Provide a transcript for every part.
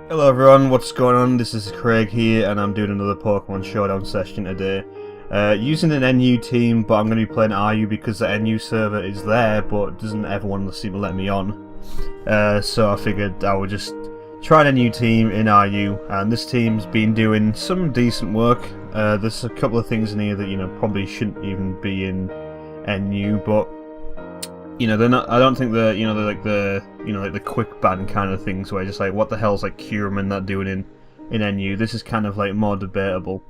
Hello everyone, what's going on? This is Craig here and I'm doing another Pokemon Showdown session today. Using an NU team, but I'm going to be playing RU because the NU server is there but doesn't ever want to seem to let me on. So I figured I would just try an NU team in RU, and this team's been doing some decent work. There's a couple of things in here that probably shouldn't even be in NU, but they're not. I don't think they're they're the quick ban kind of things where just like, what the hell's like Cureman that doing in NU? This is kind of like more debatable.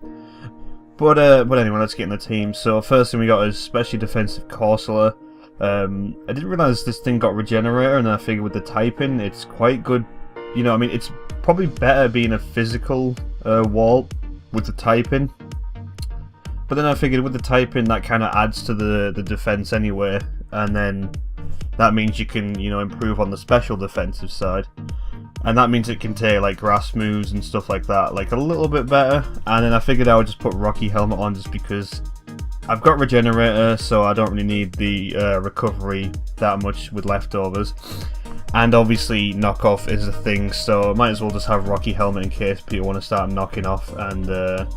But anyway, let's get in the team. So first thing we got is Specially Defensive Corsola. I didn't realize this thing got Regenerator, and I figured with the typing, it's quite good. I mean, it's probably better being a physical wall with the typing. But then I figured with the typing, that kind of adds to the defense anyway, and then that means you can improve on the special defensive side, and that means it can take like grass moves and stuff like that like a little bit better. And then I figured I would just put Rocky Helmet on just because I've got Regenerator, so I don't really need the recovery that much with leftovers, and obviously knockoff is a thing, so I might as well just have Rocky Helmet in case people want to start knocking off. And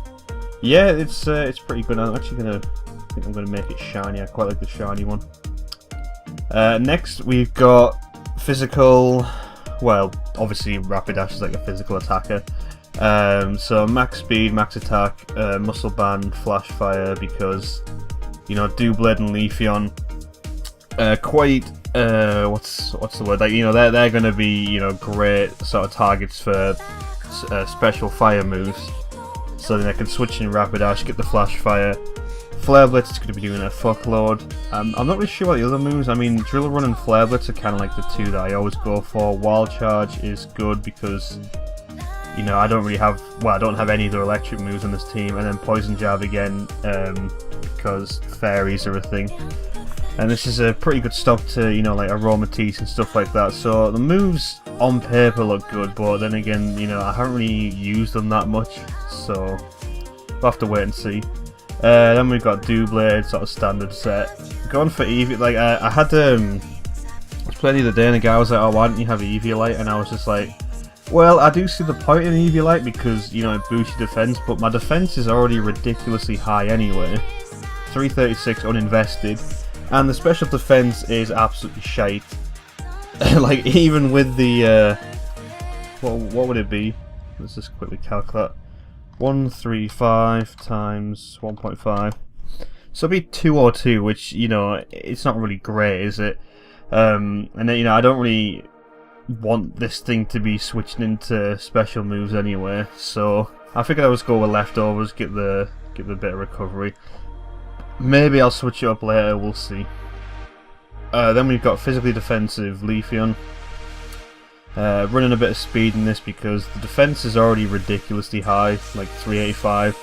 yeah, it's pretty good. I think I'm gonna make it shiny. I quite like the shiny one. Next we've got physical. Well, obviously Rapidash is like a physical attacker. So max speed, max attack, muscle band, flash fire, because Doublade and Leafeon quite what's the word, like they're gonna be great sort of targets for special fire moves. So then I can switch in Rapidash, get the flash fire. Flare Blitz is going to be doing a fuckload. I'm not really sure about the other moves. I mean, Drill Run and Flare Blitz are kind of like the two that I always go for. Wild Charge is good because I don't really have, I don't have any other electric moves on this team. And then Poison Jab again, because fairies are a thing. And this is a pretty good stop to like Aromatisse and stuff like that. So the moves on paper look good, but then again, I haven't really used them that much, so we'll have to wait and see. Then we've got Doublade, sort of standard set. Going for Eevee, like I had I was playing the other day and the guy was like, "Oh, why don't you have Eviolite?" And I was just like, well, I do see the point in Eviolite because it boosts your defense, but my defense is already ridiculously high anyway. 336 uninvested, and the special defense is absolutely shite. Like even with the what would it be? Let's just quickly calculate. 135 times 1.5, so it'd be 202, which it's not really great, is it? And then I don't really want this thing to be switching into special moves anyway, so I figured I would go with leftovers, get the bit of recovery. Maybe I'll switch it up later, we'll see. Then we've got physically defensive Leafeon. Running a bit of speed in this because the defense is already ridiculously high, like 385.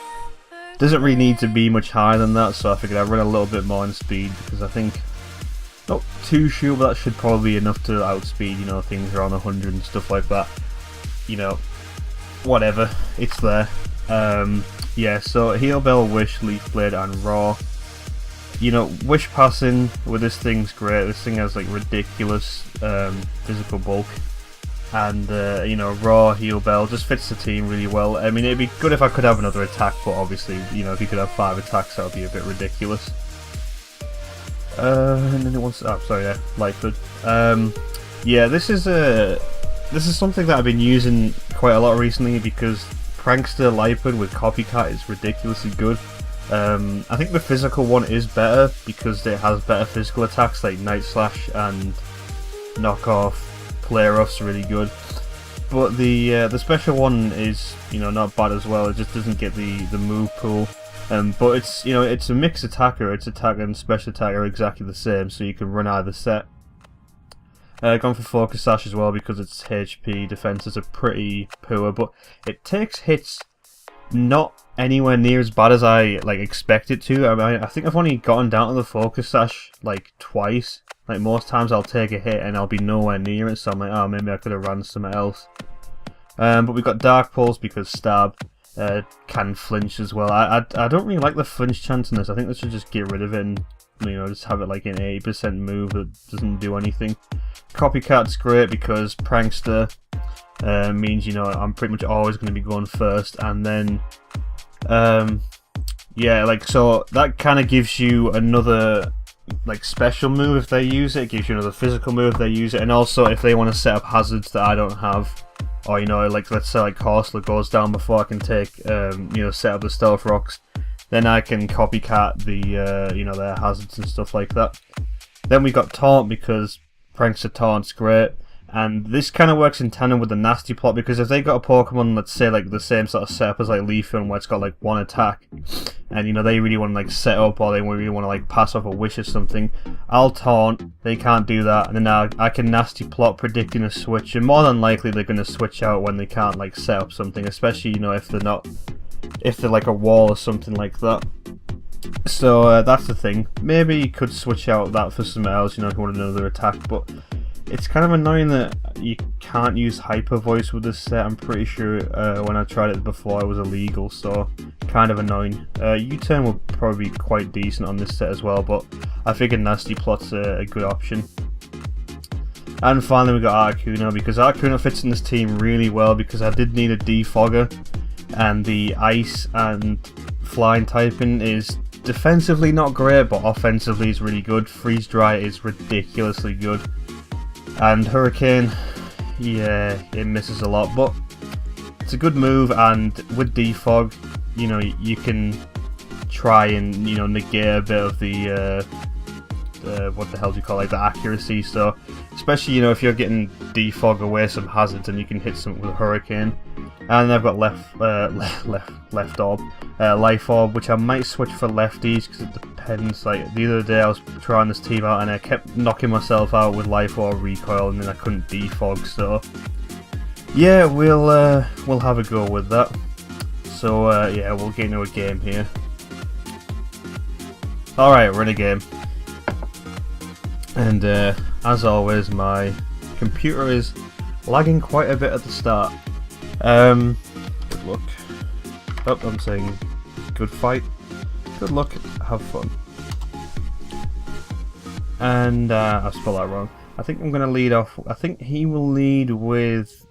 Doesn't really need to be much higher than that, so I figured I'd run a little bit more in speed because I think, not too sure, but that should probably be enough to outspeed, things around 100 and stuff like that. Whatever, it's there. Yeah, so Heal Bell, Wish, Leaf Blade, and Raw. Wish passing with this thing's great. This thing has like ridiculous physical bulk. And Raw, Heal Bell just fits the team really well. I mean, it'd be good if I could have another attack, but obviously, if you could have 5 attacks, that would be a bit ridiculous. And then it wants, Lightfoot. Yeah, this is something that I've been using quite a lot recently because Prankster Lightfoot with Copycat is ridiculously good. I think the physical one is better because it has better physical attacks like Night Slash and Knockoff. Flare Rough's really good, but the special one is not bad as well. It just doesn't get the move pool, but it's it's a mixed attacker. Its attack and special attack are exactly the same, so you can run either set. Gone for Focus Sash as well because its HP defenses are pretty poor, but it takes hits not anywhere near as bad as I expect it to. I mean, I think I've only gotten down to the Focus Sash like twice. Like most times I'll take a hit and I'll be nowhere near it, so I'm like, oh, maybe I could have ran somewhere else. But we've got Dark Pulse because Stab can flinch as well. I don't really like the flinch chance in this. I think they should just get rid of it and just have it like an 80% move that doesn't do anything. Copycat's great because Prankster means, you know, I'm pretty much always going to be going first, and then yeah, like, so that kind of gives you another like special move if they use it. It gives you another physical move if they use it, and also if they want to set up hazards that I don't have, or, you know, like let's say like Horsler goes down before I can take you know, set up the stealth rocks, then I can copycat the you know, their hazards and stuff like that. Then we got taunt, because prankster taunt's great, and this kind of works in tandem with the nasty plot, because if they got a Pokemon, let's say like the same sort of setup as like Leafeon, where it's got like one attack, and, you know, they really want to like set up, or they really want to like pass off a wish or something, I'll taunt, they can't do that, and then I can nasty plot predicting a switch, and more than likely they're going to switch out when they can't like set up something, especially, you know, if they're like a wall or something like that. So that's the thing. Maybe you could switch out that for something else, you know, if you want another attack, but it's kind of annoying that you can't use Hyper Voice with this set. I'm pretty sure when I tried it before it was illegal, so kind of annoying. U-turn will probably be quite decent on this set as well, but I figured Nasty Plot's a good option. And finally we got Articuno, because Articuno fits in this team really well, because I did need a defogger, and the ice and flying typing is defensively not great, but offensively is really good. Freeze Dry is ridiculously good, and Hurricane, yeah, it misses a lot, but it's a good move. And with defog, you know, you can try and, you know, negate a bit of the what the hell do you call it, like the accuracy. So especially, you know, if you're getting defog away some hazards, and you can hit something with a Hurricane. And I've got left orb, life orb, which I might switch for lefties, because it depends. Like the other day I was trying this team out, and I kept knocking myself out with life orb recoil, and then I couldn't defog. So yeah, we'll have a go with that. So yeah, we'll get into a game here. All right, we're in a game, and as always, my computer is lagging quite a bit at the start. Good luck. Oh, I'm saying good fight. Good luck, have fun. And I spelled that wrong. I think I'm going to lead off. I think he will lead with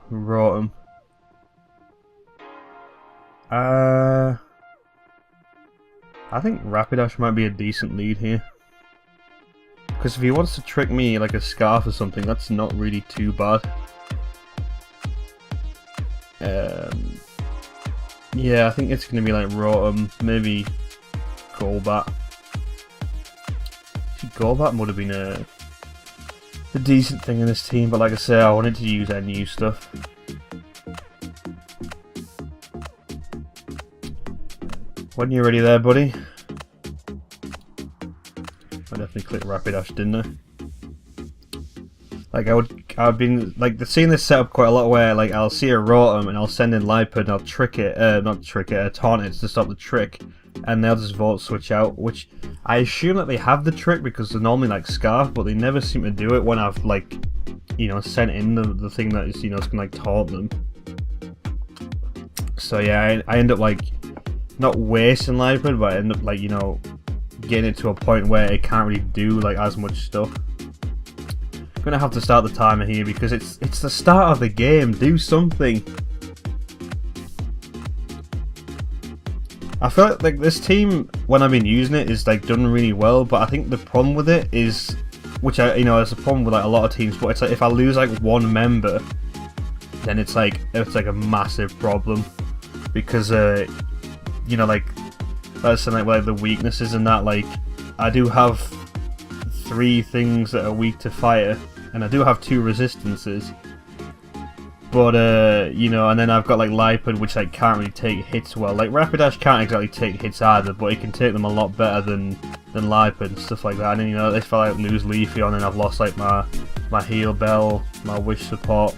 Rotom. I think Rapidash might be a decent lead here, because if he wants to trick me like a Scarf or something, that's not really too bad. Yeah, I think it's going to be like Rotom, maybe Golbat. Golbat would have been a decent thing in this team, but like I say, I wanted to use NU stuff. When you're ready there, buddy. I definitely clicked Rapidash, didn't I? Like I've been like seeing this setup quite a lot, where like I'll see a Rotom and I'll send in Lipid and I'll trick it, taunt it to stop the trick, and they'll just Volt Switch out, which I assume that they have the trick because they're normally like Scarf, but they never seem to do it when I've like, you know, sent in the thing that is, you know, it's gonna like taunt them. So yeah, I end up like not wasting Lipid, but I end up like, you know, getting it to a point where it can't really do like as much stuff. I'm gonna have to start the timer here because it's the start of the game. Do something. I feel like this team, when I've been using it, is like done really well, but I think the problem with it is, which I, you know, it's a problem with like a lot of teams, but it's like if I lose like one member, then it's like a massive problem, because you know, like that's like the weaknesses in that. Like I do have 3 things that are weak to fire, and I do have 2 resistances, but you know, and then I've got like Lipid, which like can't really take hits well. Like Rapidash can't exactly take hits either, but it can take them a lot better than Lipid and stuff like that. And then, you know, if I like lose Leafeon, then I've lost like my heal bell, my wish support.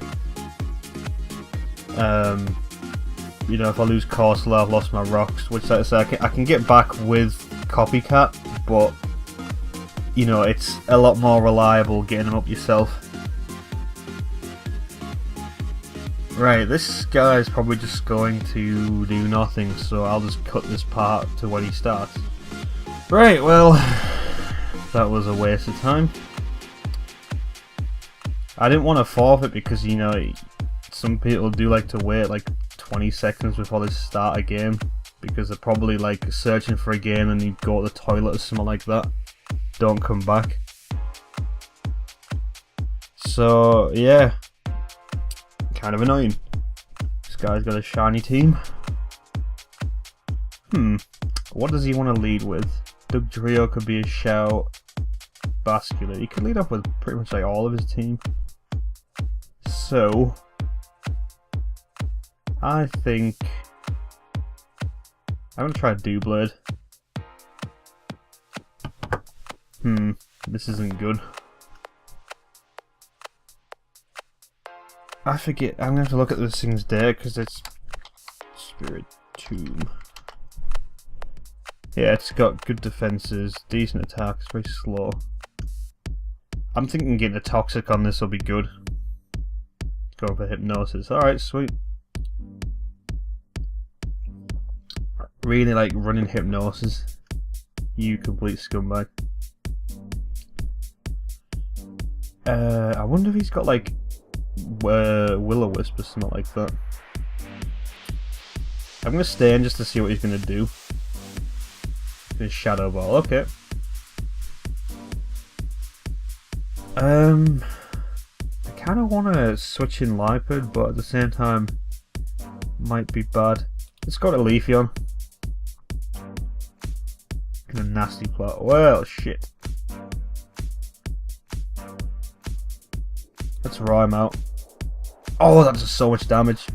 You know, if I lose Corsola, I've lost my rocks, which like I say, I can get back with Copycat, but you know, it's a lot more reliable getting them up yourself. Right, this guy is probably just going to do nothing, so I'll just cut this part to when he starts. Right, well, that was a waste of time. I didn't want to forfeit because, you know, some people do like to wait like 20 seconds before they start a game because they're probably like searching for a game and you go to the toilet or something like that. Don't come back. So yeah, kind of annoying. This guy's got a shiny team. What does he want to lead with? Doug Trio could be a shout. Vascular. He could lead up with pretty much like all of his team. So I think I'm gonna try Doublade. This isn't good. I forget. I'm gonna have to look at this thing's deck because it's Spirit Tomb. Yeah, it's got good defenses, decent attacks, very slow. I'm thinking getting a Toxic on this will be good. Going for Hypnosis. Alright, sweet. Really like running Hypnosis. You complete scumbag. I wonder if he's got like Will-O-Wisp or something like that. I'm gonna stay in just to see what he's gonna do. His Shadow Ball, okay. I kind of want to switch in Lipid, but at the same time, might be bad. Let's go to Leafeon. In a nasty plot. Well, shit. Let's raw him out. Oh, that does so much damage.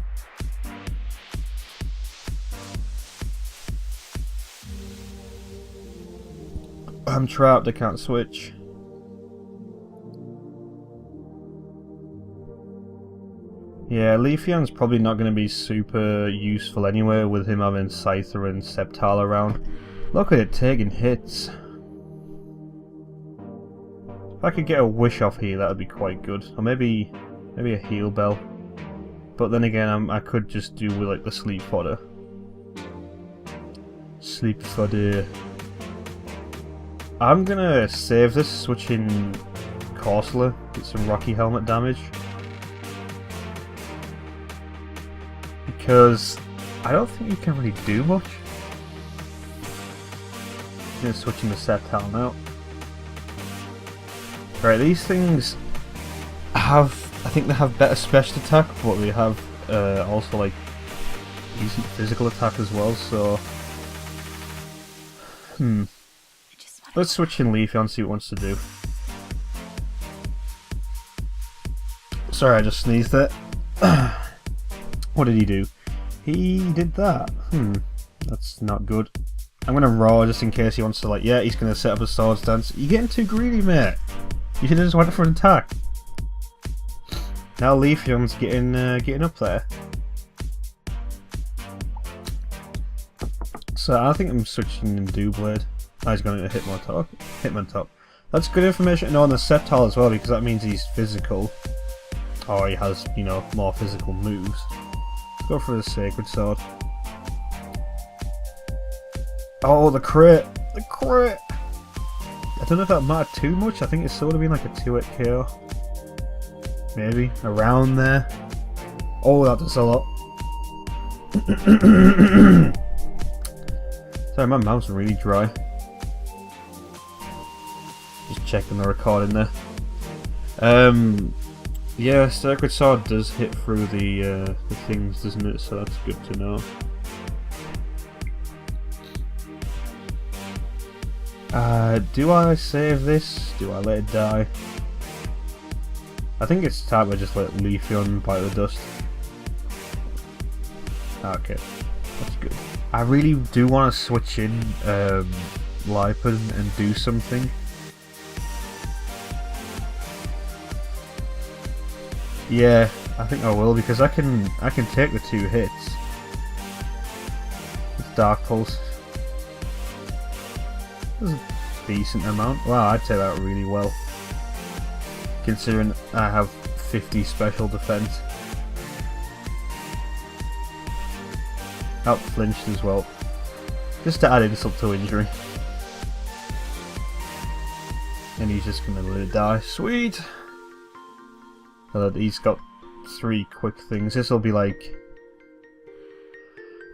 I'm trapped, I can't switch. Yeah, Leafeon's probably not going to be super useful anyway with him having Scyther and Sceptile around. Look at it taking hits. If I could get a Wish off here, that would be quite good. Or maybe a Heal Bell. But then again, I could just do with like the Sleep Fodder. Sleep Fodder. I'm gonna save this, switch in Corsola, get some Rocky Helmet damage. Because I don't think you can really do much. I'm gonna switch in the Sceptile now. Right, these things have, I think they have better special attack, but they have also like decent physical attack as well, so let's switch in Leafeon and see what it wants to do. Sorry, I just sneezed it. What did he do? He did that. That's not good. I'm gonna raw just in case he wants to, like, yeah, he's gonna set up a Swords Dance. You're getting too greedy, mate. You should have just went for an attack. Now Leafeon's getting up there. So I think I'm switching in Doublade. Oh, he's going to Hitmontop. That's good information to know on the Sceptile as well, because that means he's physical. Or he has, you know, more physical moves. Let's go for the Sacred Sword. Oh, the crit! The crit! I don't know if that mattered too much. I think it's sort of been like a 2-hit KO. Maybe. Around there. Oh, that does a lot. Sorry, my mouth's really dry. Just checking the recording there. Yeah, Sacred Sword does hit through the things, doesn't it? So that's good to know. Do I save this? Do I let it die? I think it's time I just let Leafeon bite the dust. Okay, that's good. I really do want to switch in Lipid and do something. Yeah, I think I will, because I can take the 2 hits. It's Dark Pulse. That's a decent amount. Wow, I'd take that really well, considering I have 50 special defense. Out flinched as well, just to add insult to injury. And he's just gonna let it die. Sweet. He's got 3 quick things. This will be like...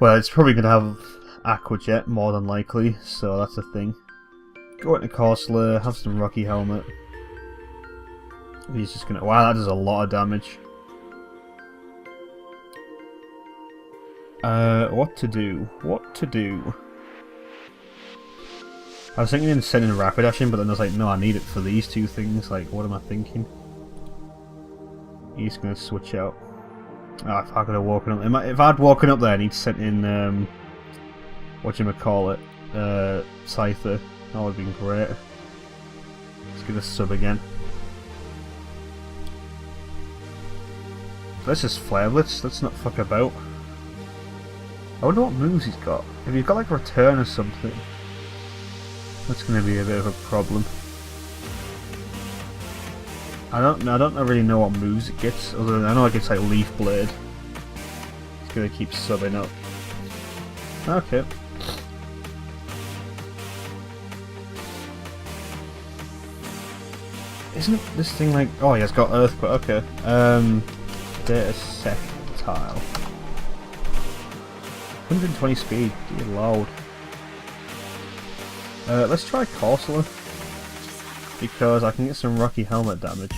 Well, it's probably going to have Aqua Jet, more than likely, so that's a thing. Go into Corsair, have some Rocky Helmet. He's just going to... Wow, that does a lot of damage. What to do? What to do? I was thinking of sending Rapidashing, but then I was like, no, I need it for these 2 things. Like, what am I thinking? He's going to switch out. Oh, if I could have woken up... If I'd woken up there and he'd sent in, whatchamacallit, Scyther, that would have been great. Let's get a sub again. Let's just Flare Blitz, let's not fuck about. I wonder what moves he's got. If he's got like Return or something, that's going to be a bit of a problem. I don't really know what moves it gets, other than I know it gets like Leaf Blade. It's going to keep subbing up. Okay. Isn't this thing like... Oh, yeah, it's got Earthquake, okay. Data Sectile. 120 speed, dear lord. Let's try Corsair, because I can get some Rocky Helmet damage.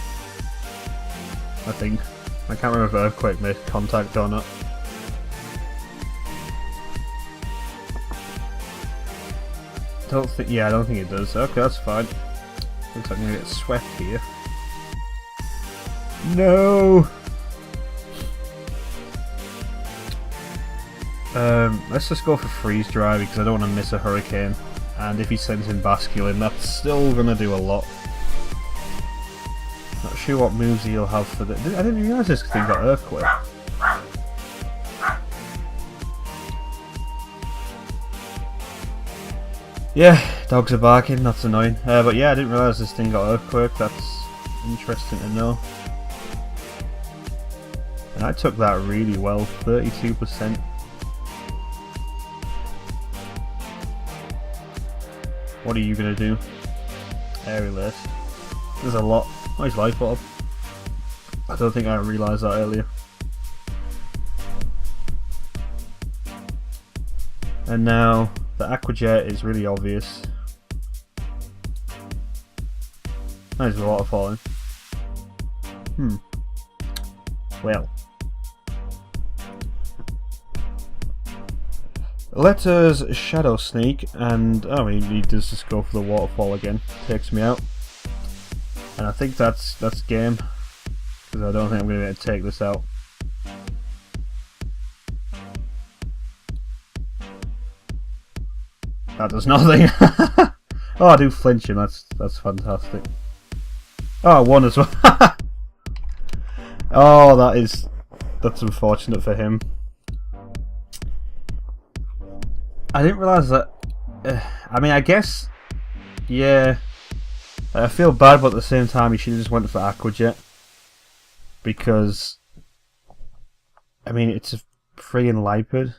I think. I can't remember if Earthquake made contact or not. Yeah, I don't think it does. Okay, that's fine. Looks like I'm gonna get swept here. No! Let's just go for Freeze Dry because I don't want to miss a Hurricane. And if he sends in Basculin, that's still gonna do a lot. Not sure what moves he'll have for this. I didn't realise this thing got Earthquake. Yeah, dogs are barking, that's annoying. But yeah, I didn't realise this thing got Earthquake, that's interesting to know. And I took that really well, 32%. What are you gonna do? Aerial Ace. There's a lot. Nice Life Orb. I don't think I realised that earlier. And now, the Aqua Jet is really obvious. Nice waterfalling. Well. Let us Shadow Sneak, and oh, he does just go for the waterfall again. Takes me out, and I think that's game, because I don't think I'm going to be able to take this out. That does nothing. Oh, I do flinch him. That's fantastic. Oh, I won as well. Oh, that's unfortunate for him. I didn't realise that... I mean, I guess... Yeah... I feel bad, but at the same time, he should have just went for Aqua Jet. Because... I mean, it's a friggin' Lipid.